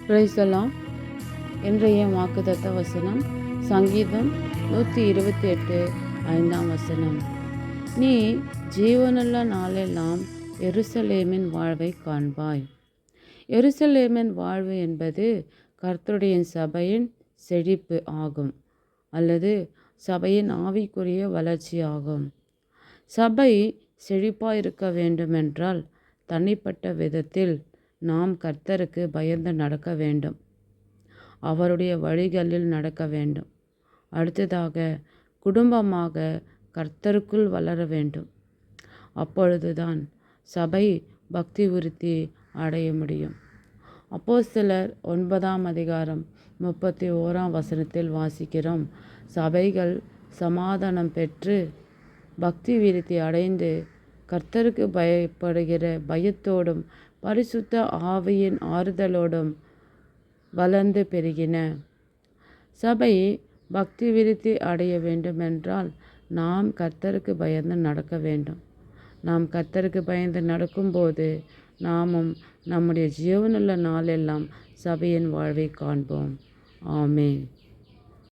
Praise the Lord. இன்றைய வாக்குத்தத்த வசனம் சங்கீதம் 128 5ஆம் வசனம். நீ ஜீவனுள்ள நாளெல்லாம் எருசலேமின் வாழ்வை காண்பாய். எருசலேமின் வாழ்வு என்பது கர்த்தருடைய சபையின் செழிப்பு ஆகும், அல்லது சபையின் ஆவிக்குரிய வளர்ச்சி ஆகும். சபை செழிப்பாக இருக்க வேண்டுமென்றால் தனிப்பட்ட விதத்தில் நாம் கர்த்தருக்கு பயந்து நடக்க வேண்டும், அவருடைய வழிகளில் நடக்க வேண்டும். அடுத்ததாக குடும்பமாக கர்த்தருக்குள் வளர வேண்டும். அப்பொழுதுதான் சபை பக்தி விருத்தி அடைய முடியும். அப்போஸ்தலர் 9ஆம் அதிகாரம் 31ஆம் வசனத்தில் வாசிக்கிறோம், சபைகள் சமாதானம் பெற்று பக்தி விருத்தி அடைந்து கர்த்தருக்கு பயப்படுகிற பயத்தோடும் பரிசுத்த ஆவியின் ஆறுதலோடும் வளர்ந்து பெருகின. சபை பக்தி விருத்தி அடைய வேண்டுமென்றால் நாம் கர்த்தருக்கு பயந்து நடக்க வேண்டும். நாம் கர்த்தருக்கு பயந்து நடக்கும்போது நாமும் நம்முடைய ஜீவனுள்ள நாளெல்லாம் சபையின் வாழ்வை காண்போம். ஆமென்.